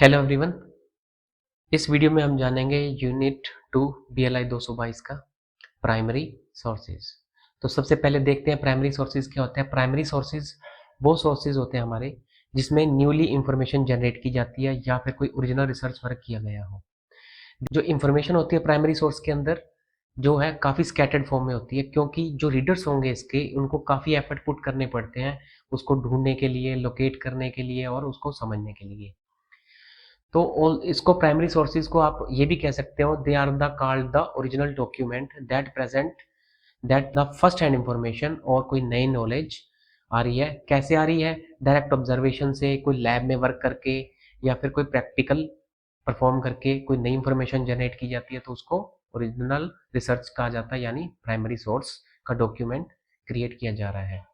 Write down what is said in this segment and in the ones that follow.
Hello everyone. इस video में हम जानेंगे यूनिट 2 बीएलआई 222 का प्राइमरी सोर्सेज। तो सबसे पहले देखते हैं प्राइमरी सोर्सेज क्या होते हैं। प्राइमरी सोर्सेज वो सोर्सेज होते हैं हमारे जिसमें न्यूली इंफॉर्मेशन जनरेट की जाती है या फिर कोई ओरिजिनल रिसर्च वर्क किया गया हो। जो इंफॉर्मेशन होती है प्राइमरी सोर्स के अंदर जो है काफ़ी स्कैटर्ड फॉर्म में होती है, क्योंकि जो रीडर्स होंगे इसके उनको काफ़ी एफर्ट पुट करने पड़ते हैं उसको ढूंढने के लिए, लोकेट करने के लिए और उसको समझने के लिए। तो ऑल इसको प्राइमरी सोर्सेज को आप ये भी कह सकते हो, they are the called the original document that present that the first hand information. और कोई नई नॉलेज आ रही है, कैसे आ रही है? डायरेक्ट ऑब्जर्वेशन से, कोई लैब में वर्क करके या फिर कोई प्रैक्टिकल परफॉर्म करके कोई नई इंफॉर्मेशन जनरेट की जाती है तो उसको ओरिजिनल रिसर्च कहा जाता है, यानी प्राइमरी सोर्स का डॉक्यूमेंट क्रिएट किया जा रहा है।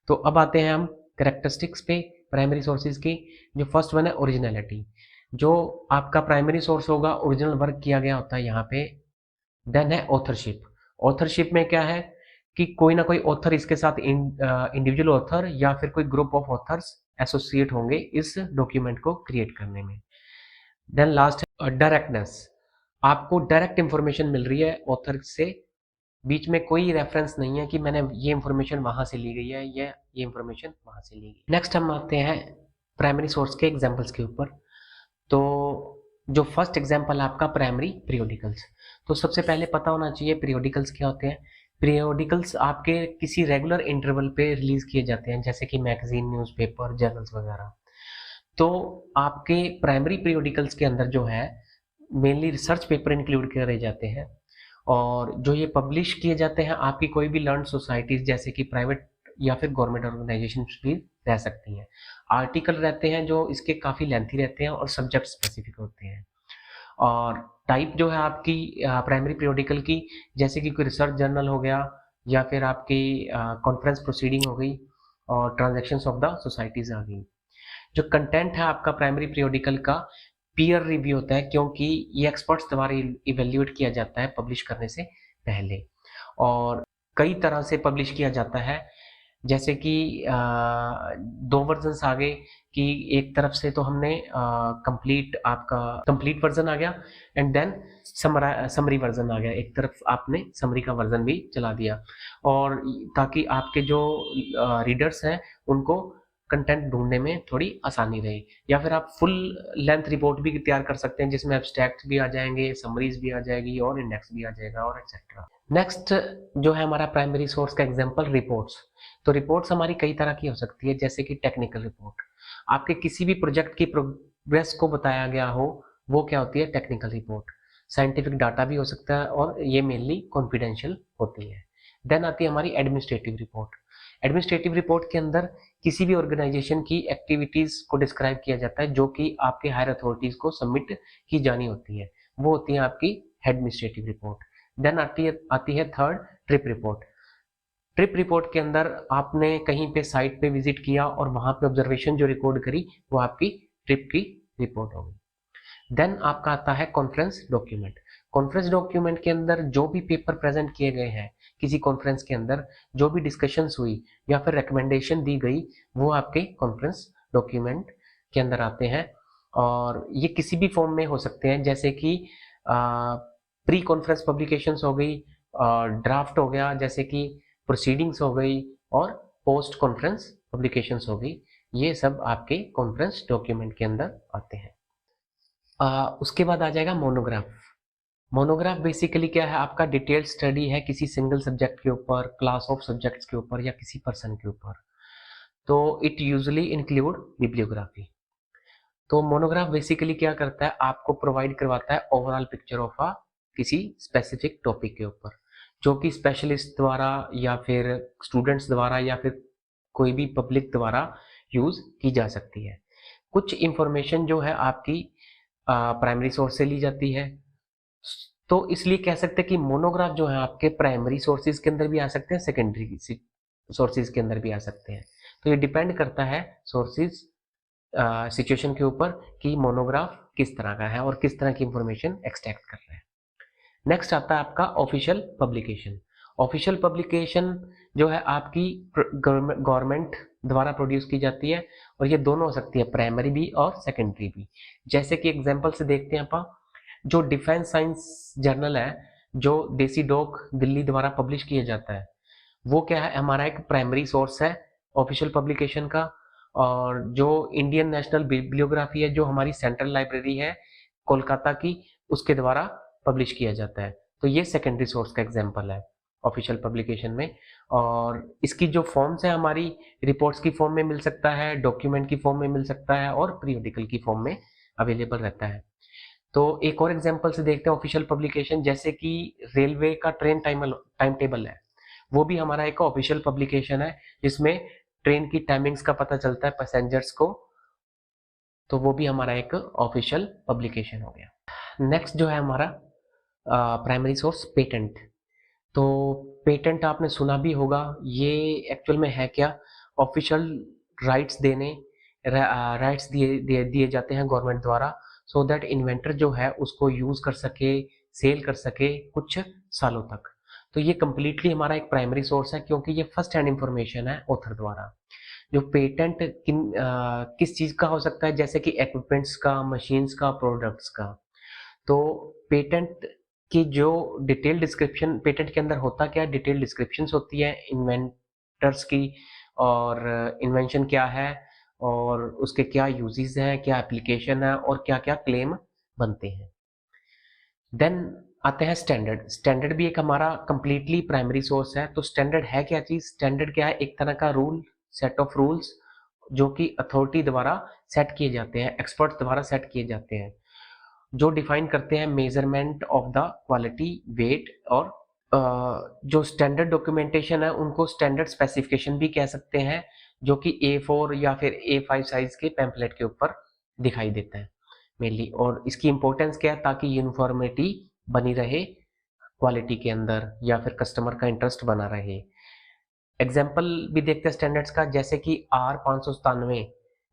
तो अब आते हैं हम करेक्टरिस्टिक्स पे प्राइमरी सोर्सेज की। जो फर्स्ट वन है ओरिजिनलिटी। जो आपका प्राइमरी सोर्स होगा ओरिजिनल वर्क किया गया होता है यहाँ पे। देन है ऑथरशिप। ऑथरशिप में क्या है कि कोई ना कोई ऑथर इसके साथ इंडिविजुअल ऑथर या फिर कोई ग्रुप ऑफ ऑथर्स एसोसिएट होंगे इस डॉक्यूमेंट को क्रिएट करने में। देन लास्ट है डायरेक्टनेस। आपको डायरेक्ट इंफॉर्मेशन मिल रही है ऑथर से, बीच में कोई रेफरेंस नहीं है कि मैंने ये इंफॉर्मेशन वहां से ली गई है या ये इंफॉर्मेशन वहां से ली गई। नेक्स्ट हम आते हैं प्राइमरी सोर्स के एग्जांपल्स के ऊपर। तो जो फर्स्ट एग्जांपल आपका प्राइमरी पीरियोडिकल्स। तो सबसे पहले पता होना चाहिए पीरियोडिकल्स क्या होते हैं। पीरियोडिकल्स आपके किसी रेगुलर इंटरवल पे रिलीज किए जाते हैं, जैसे कि मैगजीन, न्यूज़पेपर, जर्नल्स वगैरह। तो आपके प्राइमरी पीरियोडिकल्स के अंदर जो है मेनली रिसर्च पेपर इंक्लूड करे जाते हैं, और जो ये पब्लिश किए जाते हैं आपकी कोई भी लर्न सोसाइटीज जैसे कि प्राइवेट या फिर गवर्नमेंट ऑर्गेनाइजेशन भी रह सकती हैं। आर्टिकल रहते हैं जो इसके काफ़ी लेंथी रहते हैं और सब्जेक्ट स्पेसिफिक होते हैं। और टाइप जो है आपकी प्राइमरी पीरियोडिकल की, जैसे कि कोई रिसर्च जर्नल हो गया या फिर आपकी कॉन्फ्रेंस प्रोसीडिंग हो गई और ट्रांजेक्शन्स ऑफ द सोसाइटीज आ गई। जो कंटेंट है आपका प्राइमरी पीरियोडिकल का पीयर रिव्यू होता है, क्योंकि ये एक्सपर्ट्स द्वारा इवेल्युएट किया जाता है पब्लिश करने से पहले। और कई तरह से पब्लिश किया जाता है, जैसे कि दो वर्जन्स आ गए कि एक तरफ से तो हमने कंप्लीट आपका कंप्लीट वर्जन आ गया एंड देन समरी वर्जन आ गया, एक तरफ आपने समरी का वर्जन भी चला दिया, और ताकि आपके जो रीडर्स हैं उनको कंटेंट ढूंढने में थोड़ी आसानी रहे। या फिर आप फुल लेंथ रिपोर्ट भी तैयार कर सकते हैं जिसमें एब्स्ट्रैक्ट भी आ जाएंगे, समरीज भी आ जाएगी और इंडेक्स भी आ जाएगा और एक्सेट्रा। नेक्स्ट जो है हमारा प्राइमरी सोर्स का एग्जांपल रिपोर्ट्स। तो रिपोर्ट्स हमारी कई तरह की हो सकती है, जैसे कि टेक्निकल रिपोर्ट। आपके किसी भी प्रोजेक्ट की प्रोग्रेस को बताया गया हो, वो क्या होती है? Technical report. साइंटिफिक डाटा भी हो सकता है और ये मेनली कॉन्फिडेंशियल होती है। देन आती है हमारी एडमिनिस्ट्रेटिव रिपोर्ट। एडमिनिस्ट्रेटिव रिपोर्ट के अंदर किसी भी ऑर्गेनाइजेशन की एक्टिविटीज को डिस्क्राइब किया जाता है जो कि आपके हायर अथॉरिटीज को सबमिट की जानी होती है, वो होती है आपकी एडमिनिस्ट्रेटिव रिपोर्ट। देन आती है third trip report. Trip report के अंदर आपने कहीं पे साइट पे विजिट किया और वहां पे ऑब्जर्वेशन जो रिकॉर्ड करी वो आपकी ट्रिप की रिपोर्ट होगी। देन आपका आता है कॉन्फ्रेंस डॉक्यूमेंट। कॉन्फ्रेंस डॉक्यूमेंट के अंदर जो भी पेपर प्रेजेंट किए गए हैं किसी कॉन्फ्रेंस के अंदर, जो भी डिस्कशंस हुई या फिर रिकमेंडेशन दी गई, वो आपके कॉन्फ्रेंस डॉक्यूमेंट के अंदर आते हैं। और ये किसी भी फॉर्म में हो सकते हैं, जैसे कि प्री कॉन्फ्रेंस पब्लिकेशंस हो गई, ड्राफ्ट हो गया, जैसे कि प्रोसीडिंग्स हो गई, और पोस्ट कॉन्फ्रेंस पब्लिकेशंस हो गई। ये सब आपके कॉन्फ्रेंस डॉक्यूमेंट के अंदर आते हैं। उसके बाद आ जाएगा मोनोग्राफ। मोनोग्राफ बेसिकली क्या है? आपका डिटेल्ड स्टडी है किसी सिंगल सब्जेक्ट के ऊपर, क्लास ऑफ सब्जेक्ट्स के ऊपर या किसी पर्सन के ऊपर। तो इट यूजुअली इंक्लूड बिब्लियोग्राफी। तो मोनोग्राफ बेसिकली क्या करता है? आपको प्रोवाइड करवाता है ओवरऑल पिक्चर ऑफ किसी स्पेसिफिक टॉपिक के ऊपर, जो कि स्पेशलिस्ट द्वारा या फिर स्टूडेंट्स द्वारा या फिर कोई भी पब्लिक द्वारा यूज की जा सकती है। कुछ इंफॉर्मेशन जो है आपकी प्राइमरी सोर्स से ली जाती है, तो इसलिए कह सकते हैं कि मोनोग्राफ जो है आपके प्राइमरी सोर्सेज के अंदर भी आ सकते हैं, सेकेंडरी सोर्सेज के अंदर भी आ सकते हैं। तो ये डिपेंड करता है सोर्सेज सिचुएशन के ऊपर कि मोनोग्राफ किस तरह का है और किस तरह की इंफॉर्मेशन एक्सट्रैक्ट कर रहा है। नेक्स्ट आता है आपका ऑफिशियल पब्लिकेशन। ऑफिशियल पब्लिकेशन जो है आपकी गवर्नमेंट द्वारा प्रोड्यूस की जाती है, और ये दोनों हो सकती है, प्राइमरी भी और सेकेंडरी भी। जैसे कि एग्जाम्पल से देखते हैं अपन, जो डिफेंस साइंस जर्नल है, जो देसी डॉग दिल्ली द्वारा पब्लिश किया जाता है, वो क्या है, हमारा एक प्राइमरी सोर्स है ऑफिशियल पब्लिकेशन का। और जो इंडियन नेशनल बिब्लियोग्राफी है, जो हमारी सेंट्रल लाइब्रेरी है कोलकाता की, उसके द्वारा पब्लिश किया जाता है। तो ये सेकेंडरी सोर्स का एग्जाम्पल है ऑफिशियल पब्लिकेशन में। और इसकी जो फॉर्म्स है हमारी, रिपोर्ट्स की फॉर्म में मिल सकता है, डॉक्यूमेंट की फॉर्म में मिल सकता है, और पीरियोडिकल की फॉर्म में अवेलेबल रहता है। तो एक और एग्जांपल से देखते हैं ऑफिशियल पब्लिकेशन, जैसे कि रेलवे का ट्रेन टाइम टेबल है, वो भी हमारा एक ऑफिशियल पब्लिकेशन है, जिसमें ट्रेन की टाइमिंग्स का पता चलता है पैसेंजर्स को। तो वो भी हमारा एक ऑफिशियल पब्लिकेशन हो गया। नेक्स्ट जो है हमारा प्राइमरी सोर्स, पेटेंट। तो पेटेंट आपने सुना भी होगा, ये एक्चुअल में है क्या, ऑफिशियल राइट्स देने, राइट्स दिए जाते हैं गवर्नमेंट द्वारा, सो दैट इन्वेंटर जो है उसको यूज कर सके, सेल कर सके कुछ सालों तक। तो ये कंप्लीटली हमारा एक प्राइमरी सोर्स है, क्योंकि ये फर्स्ट हैंड इंफॉर्मेशन है ऑथर द्वारा। जो पेटेंट किस चीज का हो सकता है, जैसे कि इक्विपमेंट्स का, मशीन्स का, प्रोडक्ट्स का। तो पेटेंट की जो डिटेल डिस्क्रिप्शन पेटेंट के अंदर होता क्या है, डिटेल डिस्क्रिप्शंस होती है इन्वेंटर्स की, और इन्वेंशन क्या है, और उसके क्या यूजेस हैं, क्या एप्लीकेशन है, और क्या क्या क्लेम बनते हैं। देन आते हैं स्टैंडर्ड। स्टैंडर्ड भी एक हमारा कंप्लीटली प्राइमरी सोर्स है। तो स्टैंडर्ड है क्या चीज, स्टैंडर्ड क्या है, एक तरह का रूल, सेट ऑफ रूल्स, जो कि अथॉरिटी द्वारा सेट किए जाते हैं, एक्सपर्ट्स द्वारा सेट किए जाते हैं, जो डिफाइन करते हैं measurement of the quality, weight, और जो स्टैंडर्ड डॉक्यूमेंटेशन है उनको स्टैंडर्ड स्पेसिफिकेशन भी कह सकते हैं, जो कि A4 या फिर A5 साइज के पैम्पलेट के ऊपर दिखाई देता है मेनली। और इसकी इंपॉर्टेंस क्या है, ताकि यूनिफॉर्मिटी बनी रहे क्वालिटी के अंदर, या फिर कस्टमर का इंटरेस्ट बना रहे। एग्जाम्पल भी देखते हैं स्टैंडर्ड्स का, जैसे कि R 597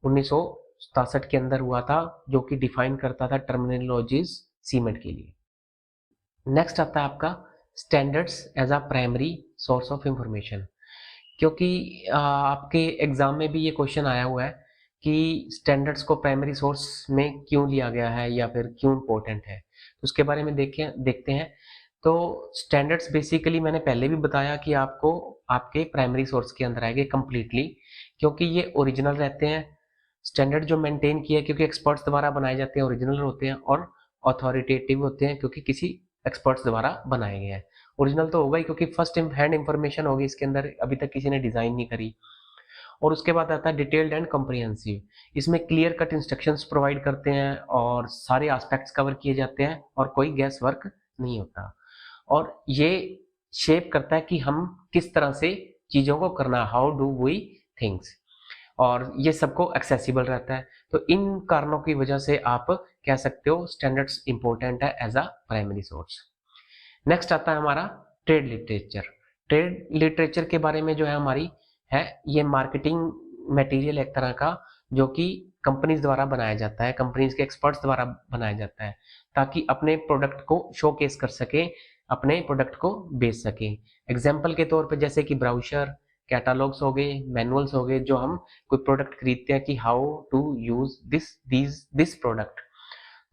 1967 के अंदर हुआ था, जो कि डिफाइन करता था टर्मिनोलॉजीज सीमेंट के लिए। नेक्स्ट आता है आपका standards as a primary source of information. क्योंकि आपके एग्जाम में भी ये क्वेश्चन आया हुआ है कि स्टैंडर्ड्स को प्राइमरी सोर्स में क्यों लिया गया है, या फिर क्यों इम्पोर्टेंट है, तो उसके बारे में देखते हैं। तो स्टैंडर्ड्स बेसिकली मैंने पहले भी बताया कि आपको आपके प्राइमरी सोर्स के अंदर आएंगे कंप्लीटली, क्योंकि ये ओरिजिनल रहते हैं। स्टैंडर्ड जो मेंटेन किया, क्योंकि एक्सपर्ट्स द्वारा बनाए जाते हैं, ओरिजिनल होते हैं, और अथॉरिटेटिव होते हैं, क्योंकि किसी एक्सपर्ट्स द्वारा बनाए गए हैं। ओरिजिनल तो होगा ही, क्योंकि फर्स्ट हैंड इंफॉर्मेशन होगी इसके अंदर, अभी तक किसी ने डिजाइन नहीं करी। और उसके बाद आता है डिटेल्ड एंड कॉम्प्रिहेंसिव। इसमें क्लियर कट इंस्ट्रक्शंस प्रोवाइड करते हैं, और सारे एस्पेक्ट्स कवर किए जाते हैं, और कोई गैस वर्क नहीं होता। और ये शेप करता है कि हम किस तरह से चीजों को करना, हाउ डू वी थिंग्स, और ये सबको एक्सेसिबल रहता है। तो इन कारणों की वजह से आप कह सकते हो स्टैंडर्ड्स इंपॉर्टेंट है as a primary source. Next आता है हमारा ट्रेड लिटरेचर। ट्रेड लिटरेचर के बारे में जो है हमारी है, ये मार्केटिंग मटेरियल एक तरह का, जो कि कंपनीज द्वारा बनाया जाता है, कंपनीज के एक्सपर्ट्स द्वारा बनाया जाता है, ताकि अपने प्रोडक्ट को शोकेस कर सके, अपने प्रोडक्ट को बेच सके। एग्जाम्पल के तौर पे जैसे कि ब्राउशर, कैटालॉग्स हो गए, मैनुअल्स हो गए, जो हम कोई प्रोडक्ट खरीदते हैं कि how to use this product,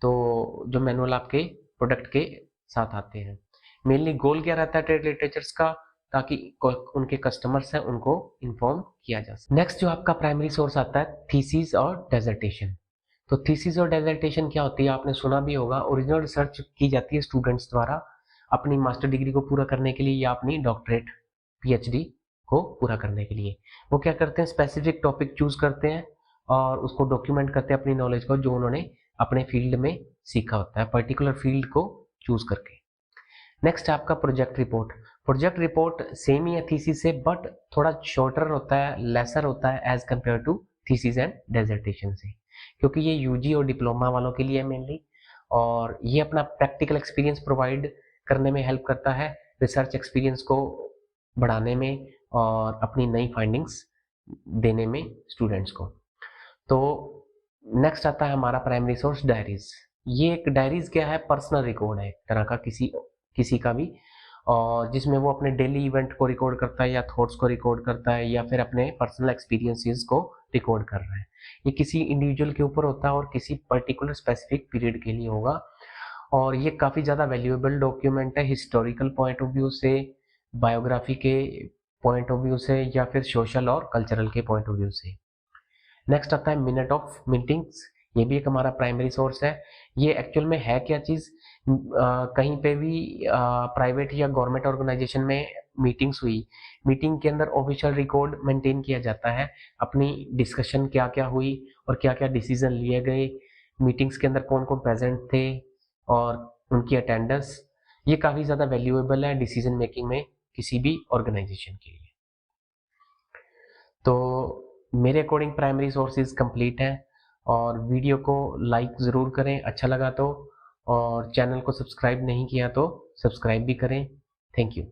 तो जो मैनुअल आपके प्रोडक्ट के साथ आते हैं। मेनली गोल क्या रहता है ट्रेड लिटरेचर्स का, ताकि उनके कस्टमर्स हैं उनको इन्फॉर्म किया जा सके। नेक्स्ट जो आपका प्राइमरी सोर्स आता है थीसिस और डेजर्टेशन। तो थीसिस और डेजर्टेशन क्या होती है, आपने सुना भी होगा, ओरिजिनल रिसर्च की जाती है स्टूडेंट्स द्वारा अपनी मास्टर डिग्री को पूरा करने के लिए, या अपनी डॉक्टरेट PhD को पूरा करने के लिए। वो क्या करते हैं, स्पेसिफिक टॉपिक चूज करते हैं, और उसको डॉक्यूमेंट करते हैं अपनी नॉलेज को, जो उन्होंने अपने फील्ड में सीखा होता है, पर्टिकुलर फील्ड को चूज करके। नेक्स्ट है आपका project report. Project report same ही है थीसिस से, बट थोड़ा शॉर्टर होता है, लेसर होता है as compare to thesis and dissertation से, क्योंकि ये UG और डिप्लोमा वालों के लिए है मेनली, और ये अपना प्रैक्टिकल एक्सपीरियंस प्रोवाइड करने में हेल्प करता है, रिसर्च एक्सपीरियंस को बढ़ाने में, और अपनी नई फाइंडिंग्स देने में स्टूडेंट्स को। तो नेक्स्ट आता है हमारा प्राइमरी सोर्स डायरीज। ये एक डायरीज क्या है, पर्सनल रिकॉर्ड है एक तरह का, किसी किसी का भी, और जिसमें वो अपने डेली इवेंट को रिकॉर्ड करता है या थॉट्स को रिकॉर्ड करता है या फिर अपने पर्सनल एक्सपीरियंसेस को रिकॉर्ड कर रहा है। ये किसी इंडिविजुअल के ऊपर होता है और किसी पर्टिकुलर स्पेसिफिक पीरियड के लिए होगा, और ये काफ़ी ज़्यादा वैल्यूएबल डॉक्यूमेंट है हिस्टोरिकल पॉइंट ऑफ व्यू से, बायोग्राफी के पॉइंट ऑफ व्यू से, या फिर सोशल और कल्चरल के पॉइंट ऑफ व्यू से। नेक्स्ट आता है मिनट ऑफ मीटिंग्स। ये भी एक हमारा प्राइमरी सोर्स है। ये एक्चुअल में है क्या चीज़, कहीं पे भी प्राइवेट या गवर्नमेंट ऑर्गेनाइजेशन में मीटिंग्स हुई, मीटिंग के अंदर ऑफिशियल रिकॉर्ड मेंटेन किया जाता है, अपनी डिस्कशन क्या क्या हुई और क्या क्या डिसीजन लिए गए, मीटिंग्स के अंदर कौन कौन प्रेजेंट थे और उनकी अटेंडेंस। ये काफ़ी ज़्यादा वैल्यूएबल है डिसीजन मेकिंग में किसी भी ऑर्गेनाइजेशन के लिए। तो मेरे अकॉर्डिंग प्राइमरी सोर्सेज कंप्लीट है, और वीडियो को लाइक ज़रूर करें अच्छा लगा तो, और चैनल को सब्सक्राइब नहीं किया तो सब्सक्राइब भी करें। Thank you.